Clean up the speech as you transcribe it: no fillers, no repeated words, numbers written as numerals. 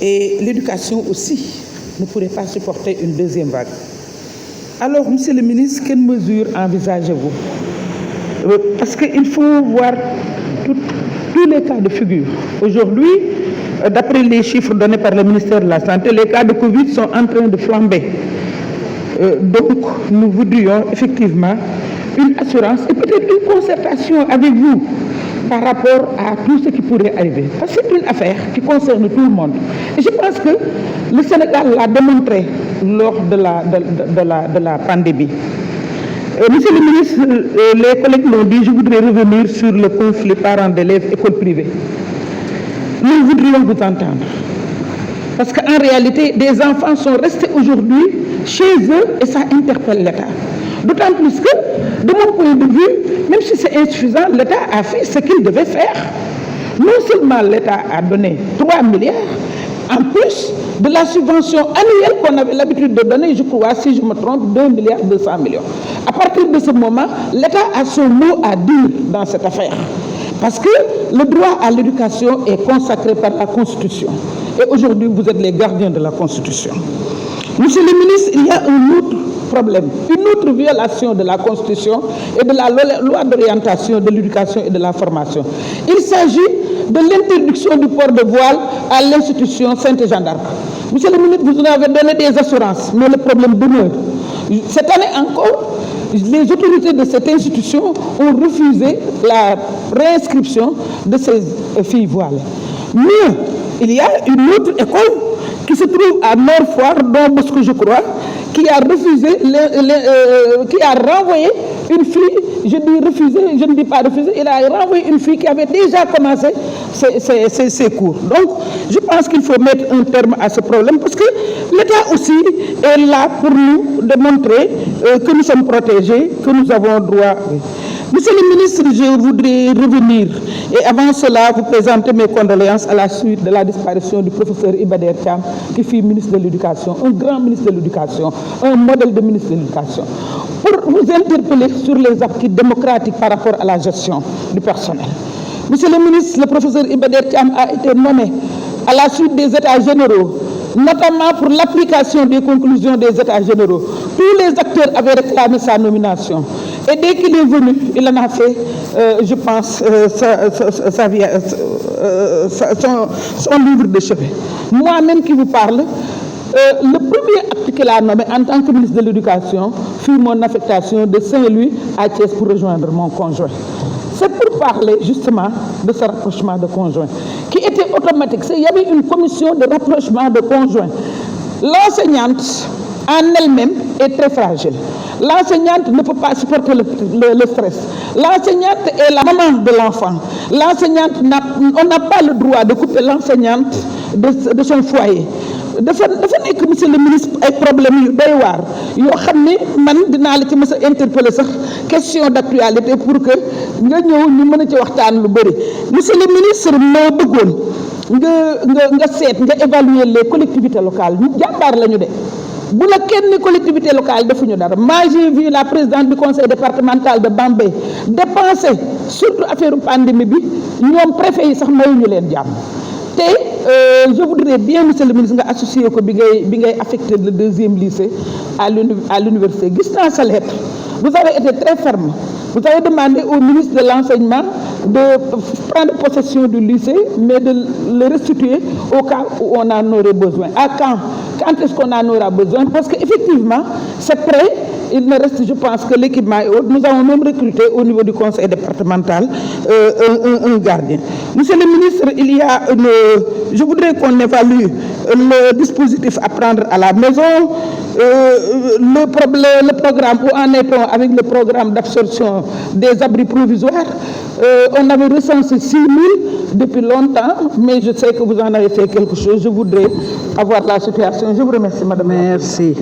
Et l'éducation aussi ne pourrait pas supporter une deuxième vague. Alors, Monsieur le ministre, quelles mesures envisagez-vous? Parce qu'il faut voir tous les cas de figure. Aujourd'hui, d'après les chiffres donnés par le ministère de la Santé, les cas de Covid sont en train de flamber. Donc, nous voudrions effectivement une assurance et peut-être une concertation avec vous par rapport à tout ce qui pourrait arriver. Parce que c'est une affaire qui concerne tout le monde. Et je pense que le Sénégal l'a démontré lors de la pandémie. Monsieur le ministre, les collègues l'ont dit, je voudrais revenir sur le conflit parents d'élèves écoles privées. Nous voudrions vous entendre. Parce qu'en réalité, des enfants sont restés aujourd'hui chez eux et ça interpelle l'État. D'autant plus que, de mon point de vue, même si c'est insuffisant, l'État a fait ce qu'il devait faire. Non seulement l'État a donné 3 milliards, en plus de la subvention annuelle qu'on avait l'habitude de donner, je crois, si je me trompe, 2 milliards 200 millions. À partir de ce moment, l'État a son mot à dire dans cette affaire. Parce que le droit à l'éducation est consacré par la Constitution. Et aujourd'hui, vous êtes les gardiens de la Constitution. Monsieur le ministre, il y a un autre problème, une autre violation de la Constitution et de la loi d'orientation de l'éducation et de la formation. Il s'agit de l'interdiction du port de voile à l'institution Sainte-Jeanne d'Arc. Monsieur le ministre, vous nous avez donné des assurances, mais le problème demeure. Cette année encore, les autorités de cette institution ont refusé la réinscription de ces filles voilées. Mais il y a une autre école qui se trouve à Nord-Foire, Don Bosco, je crois, qui a refusé, qui a renvoyé une fille, je dis refusé, je ne dis pas refusé, il a renvoyé une fille qui avait déjà commencé ses cours. Donc, je pense qu'il faut mettre un terme à ce problème parce que l'État aussi est là pour nous démontrer que nous sommes protégés, que nous avons droit. Monsieur le ministre, je voudrais revenir et avant cela vous présenter mes condoléances à la suite de la disparition du professeur Iba Der Thiam, qui fut ministre de l'Éducation, un grand ministre de l'Éducation, un modèle de ministre de l'Éducation, pour vous interpeller sur les acquis démocratiques par rapport à la gestion du personnel. Monsieur le ministre, le professeur Iba Der Thiam a été nommé à la suite des États généraux, notamment pour l'application des conclusions des États généraux. Tous les acteurs avaient réclamé sa nomination. Et dès qu'il est venu, il en a fait, je pense, son livre de chevet. Moi-même qui vous parle, le premier acte qu'il a nommé en tant que ministre de l'Éducation fut mon affectation de Saint-Louis à Thiès pour rejoindre mon conjoint. C'est pour parler justement de ce rapprochement de conjoints, qui était automatique. Il y avait une commission de rapprochement de conjoints. L'enseignante en elle-même est très fragile. L'enseignante ne peut pas supporter le stress. L'enseignante est la maman de l'enfant. L'enseignante, on n'a pas le droit de couper l'enseignante de son foyer. dafa nekk monsieur le ministre ay problème yu doy waar yoo xam ne man dinaa la ci mës a interpeller sax question d'actualité pour que nga ñëw ñu mën a ci waxtaan lu bëri. Monsieur le ministre, moo bëggoon nga seet nga évaluer les collectivités locales jàmbaar la ñu de bu la kenn collectivité locale defuñu dara. Moi j'ai vu la présidente du conseil départemental de Bambey dépenser surtout affaire pandémie bi ñoom préfet yi sax mayuñu leen jàmm. Je voudrais bien, monsieur le ministre, associer ko bi ngay affecter le deuxième lycée à l'université. Gis naa sa lettre. Vous avez été très ferme. Vous avez demandé au ministre de l'Enseignement de prendre possession du lycée, mais de le restituer au cas où on en aurait besoin. À quand? Quand est-ce qu'on en aura besoin? Parce qu'effectivement, c'est prêt. Il ne reste, je pense, que l'équipement est haut. Nous avons même recruté au niveau du conseil départemental un gardien. Monsieur le ministre, je voudrais qu'on évalue le dispositif à prendre à la maison, le programme, où en est-on avec le programme d'absorption des abris provisoires. On avait recensé 6 000 depuis longtemps, mais je sais que vous en avez fait quelque chose. Je voudrais avoir la situation. Je vous remercie, madame. Merci.